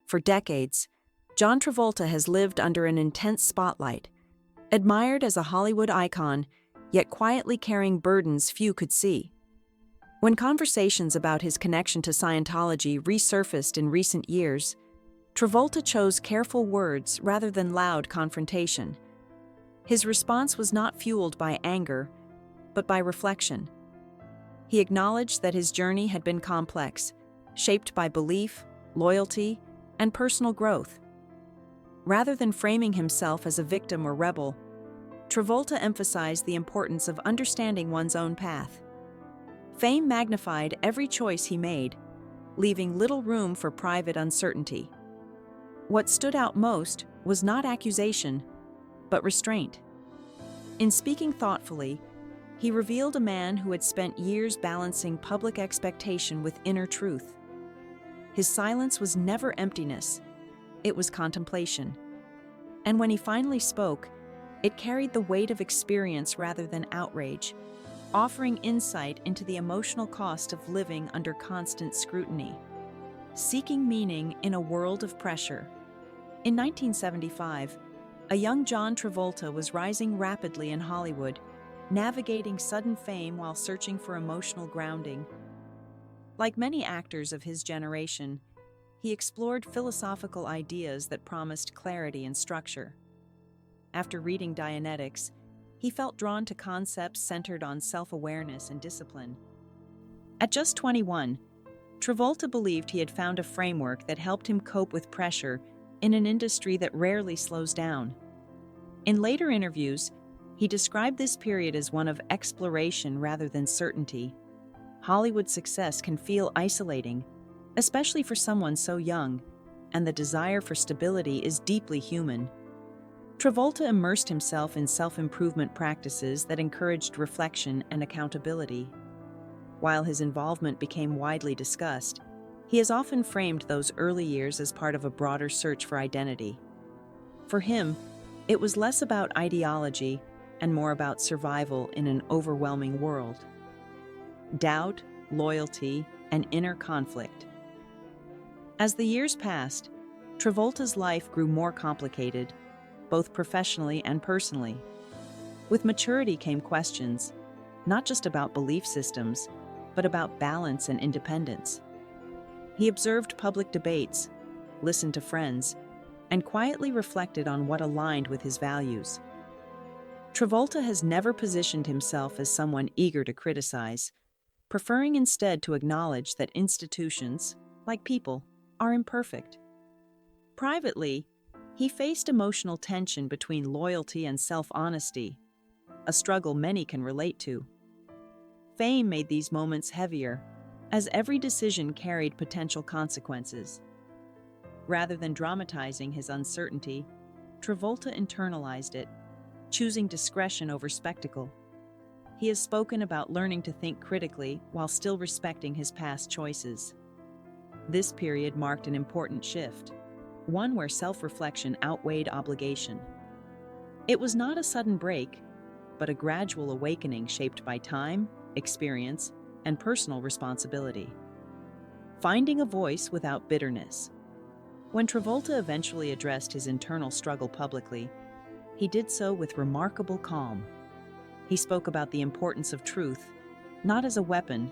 For decades, John Travolta has lived under an intense spotlight, admired as a Hollywood icon, yet quietly carrying burdens few could see. When conversations about his connection to Scientology resurfaced in recent years, Travolta chose careful words rather than loud confrontation. His response was not fueled by anger, but by reflection. He acknowledged that his journey had been complex, shaped by belief, loyalty, and personal growth. Rather than framing himself as a victim or rebel, Travolta emphasized the importance of understanding one's own path. Fame magnified every choice he made, leaving little room for private uncertainty. What stood out most was not accusation, but restraint. In speaking thoughtfully, he revealed a man who had spent years balancing public expectation with inner truth. His silence was never emptiness, it was contemplation. And when he finally spoke, it carried the weight of experience rather than outrage, offering insight into the emotional cost of living under constant scrutiny. Seeking meaning in a world of pressure. In 1975, a young John Travolta was rising rapidly in Hollywood, navigating sudden fame while searching for emotional grounding. Like many actors of his generation, he explored philosophical ideas that promised clarity and structure. After reading Dianetics, he felt drawn to concepts centered on self-awareness and discipline. At just 21, Travolta believed he had found a framework that helped him cope with pressure in an industry that rarely slows down. In later interviews, he described this period as one of exploration rather than certainty. Hollywood success can feel isolating, especially for someone so young, and the desire for stability is deeply human. Travolta immersed himself in self-improvement practices that encouraged reflection and accountability. While his involvement became widely discussed, he has often framed those early years as part of a broader search for identity. For him, it was less about ideology and more about survival in an overwhelming world. Doubt, loyalty, and inner conflict. As the years passed, Travolta's life grew more complicated, both professionally and personally. With maturity came questions, not just about belief systems, but about balance and independence. He observed public debates, listened to friends, and quietly reflected on what aligned with his values. Travolta has never positioned himself as someone eager to criticize, preferring instead to acknowledge that institutions, like people, are imperfect. Privately, he faced emotional tension between loyalty and self-honesty, a struggle many can relate to. Fame made these moments heavier, as every decision carried potential consequences. Rather than dramatizing his uncertainty, Travolta internalized it, choosing discretion over spectacle. He has spoken about learning to think critically while still respecting his past choices. This period marked an important shift, one where self-reflection outweighed obligation. It was not a sudden break, but a gradual awakening shaped by time, experience, and personal responsibility. Finding a voice without bitterness. When Travolta eventually addressed his internal struggle publicly, he did so with remarkable calm. He spoke about the importance of truth, not as a weapon,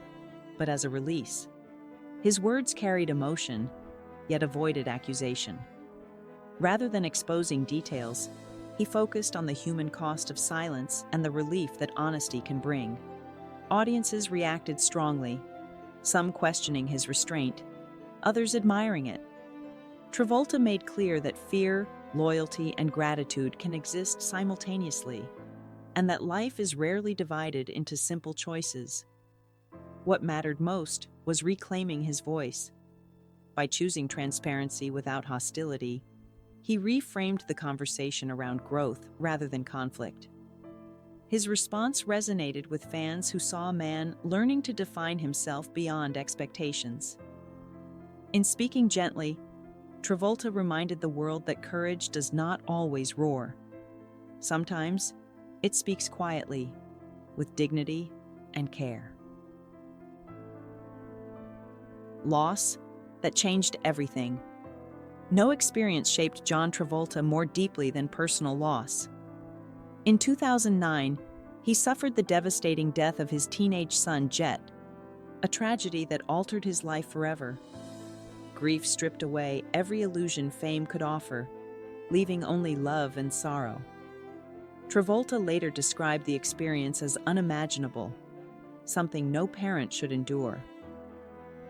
but as a release. His words carried emotion, yet avoided accusation. Rather than exposing details, he focused on the human cost of silence and the relief that honesty can bring. Audiences reacted strongly, some questioning his restraint, others admiring it. Travolta made clear that fear, loyalty, and gratitude can exist simultaneously, and that life is rarely divided into simple choices. What mattered most was reclaiming his voice. By choosing transparency without hostility, he reframed the conversation around growth rather than conflict. His response resonated with fans who saw a man learning to define himself beyond expectations. In speaking gently, Travolta reminded the world that courage does not always roar. Sometimes, it speaks quietly, with dignity and care. Loss that changed everything. no experience shaped John Travolta more deeply than personal loss. In 2009, he suffered the devastating death of his teenage son, Jet, a tragedy that altered his life forever. Grief stripped away every illusion fame could offer, leaving only love and sorrow. Travolta later described the experience as unimaginable, something no parent should endure.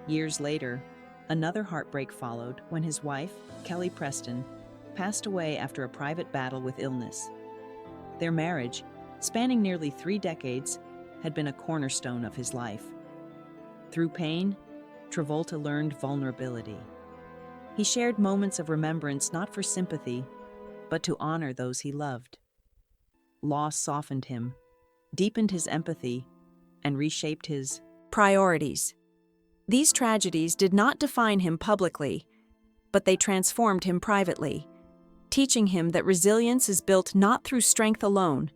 Years later, another heartbreak followed when his wife, Kelly Preston, passed away after a private battle with illness. Their marriage, spanning nearly 3 decades, had been a cornerstone of his life. Through pain, Travolta learned vulnerability. He shared moments of remembrance not for sympathy, but to honor those he loved. Loss softened him, deepened his empathy, and reshaped his priorities. These tragedies did not define him publicly, but they transformed him privately, teaching him that resilience is built not through strength alone,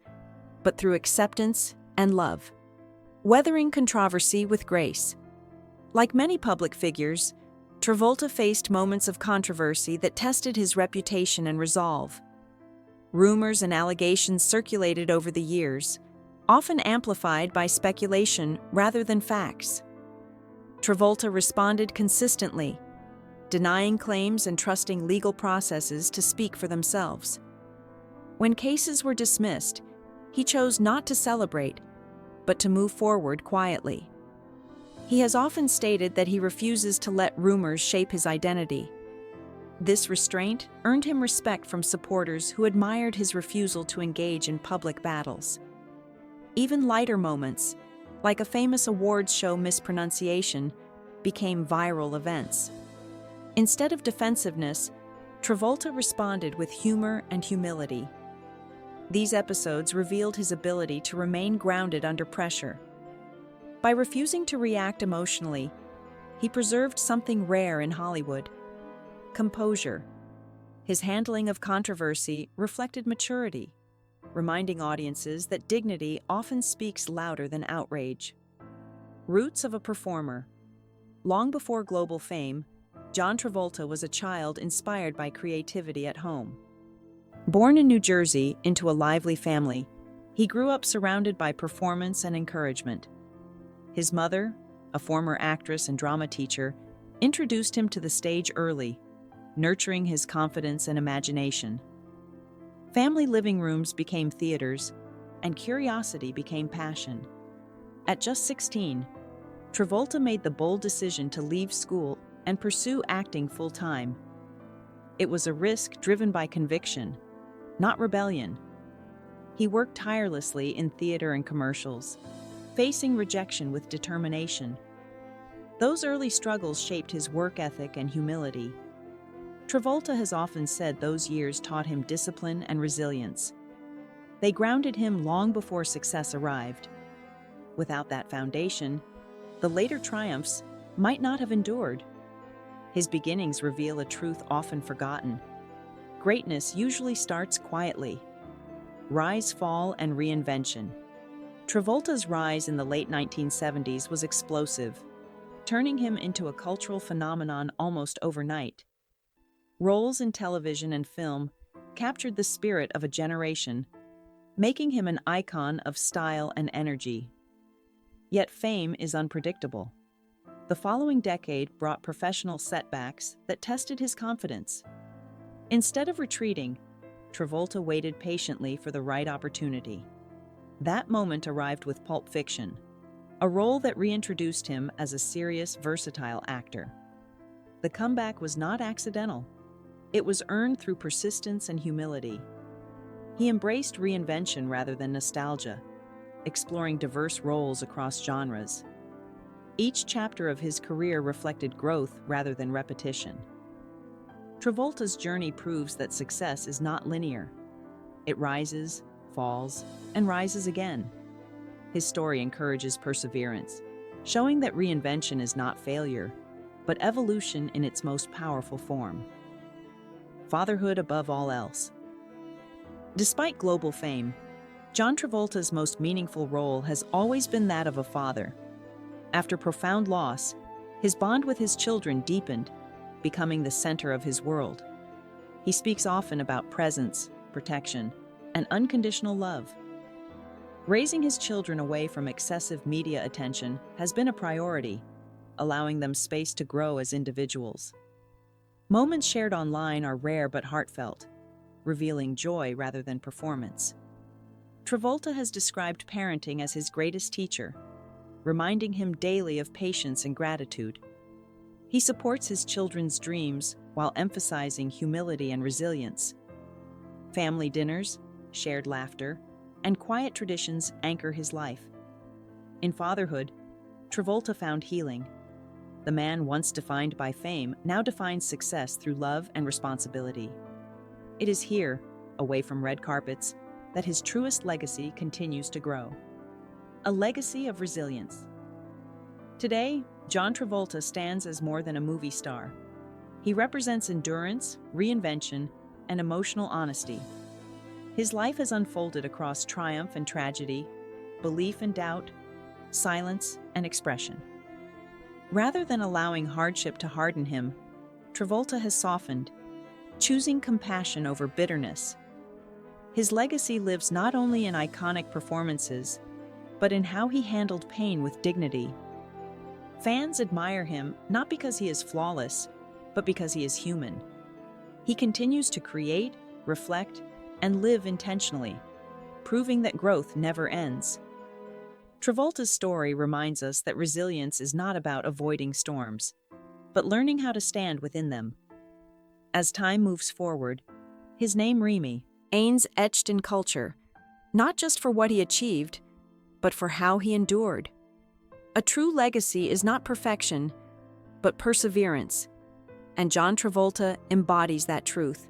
but through acceptance and love. Weathering controversy with grace. Like many public figures, Travolta faced moments of controversy that tested his reputation and resolve. Rumors and allegations circulated over the years, often amplified by speculation rather than facts. Travolta responded consistently, denying claims and trusting legal processes to speak for themselves. When cases were dismissed, he chose not to celebrate, but to move forward quietly. He has often stated that he refuses to let rumors shape his identity. This restraint earned him respect from supporters who admired his refusal to engage in public battles. Even lighter moments, like a famous awards show mispronunciation, became viral events. Instead of defensiveness, Travolta responded with humor and humility. These episodes revealed his ability to remain grounded under pressure. By refusing to react emotionally, he preserved something rare in Hollywood: composure. His handling of controversy reflected maturity, reminding audiences that dignity often speaks louder than outrage. Roots of a performer. Long before global fame, John Travolta was a child inspired by creativity at home. Born in New Jersey into a lively family, he grew up surrounded by performance and encouragement. His mother, a former actress and drama teacher, introduced him to the stage early, nurturing his confidence and imagination. Family living rooms became theaters, and curiosity became passion. At just 16, Travolta made the bold decision to leave school and pursue acting full-time. It was a risk driven by conviction, not rebellion. He worked tirelessly in theater and commercials, facing rejection with determination. Those early struggles shaped his work ethic and humility. Travolta has often said those years taught him discipline and resilience. They grounded him long before success arrived. Without that foundation, the later triumphs might not have endured. His beginnings reveal a truth often forgotten. Greatness usually starts quietly. Rise, fall, and reinvention. Travolta's rise in the late 1970s was explosive, turning him into a cultural phenomenon almost overnight. Roles in television and film captured the spirit of a generation, making him an icon of style and energy. Yet fame is unpredictable. The following decade brought professional setbacks that tested his confidence. Instead of retreating, Travolta waited patiently for the right opportunity. That moment arrived with Pulp Fiction, a role that reintroduced him as a serious, versatile actor. The comeback was not accidental. It was earned through persistence and humility. He embraced reinvention rather than nostalgia, exploring diverse roles across genres. Each chapter of his career reflected growth rather than repetition. Travolta's journey proves that success is not linear. It rises, falls, and rises again. His story encourages perseverance, showing that reinvention is not failure, but evolution in its most powerful form. Fatherhood above all else. Despite global fame, John Travolta's most meaningful role has always been that of a father. After profound loss, his bond with his children deepened, becoming the center of his world. He speaks often about presence, protection, and unconditional love. Raising his children away from excessive media attention has been a priority, allowing them space to grow as individuals. Moments shared online are rare but heartfelt, revealing joy rather than performance. Travolta has described parenting as his greatest teacher, reminding him daily of patience and gratitude. He supports his children's dreams while emphasizing humility and resilience. Family dinners, shared laughter, and quiet traditions anchor his life. In fatherhood, Travolta found healing. The man once defined by fame now defines success through love and responsibility. It is here, away from red carpets, that his truest legacy continues to grow. A legacy of resilience. Today, John Travolta stands as more than a movie star. He represents endurance, reinvention, and emotional honesty. His life has unfolded across triumph and tragedy, belief and doubt, silence and expression. Rather than allowing hardship to harden him, Travolta has softened, choosing compassion over bitterness. His legacy lives not only in iconic performances, but in how he handled pain with dignity. Fans admire him not because he is flawless, but because he is human. He continues to create, reflect, and live intentionally, proving that growth never ends. Travolta's story reminds us that resilience is not about avoiding storms, but learning how to stand within them. As time moves forward, his name remains etched in culture, not just for what he achieved, but for how he endured. A true legacy is not perfection, but perseverance, and John Travolta embodies that truth.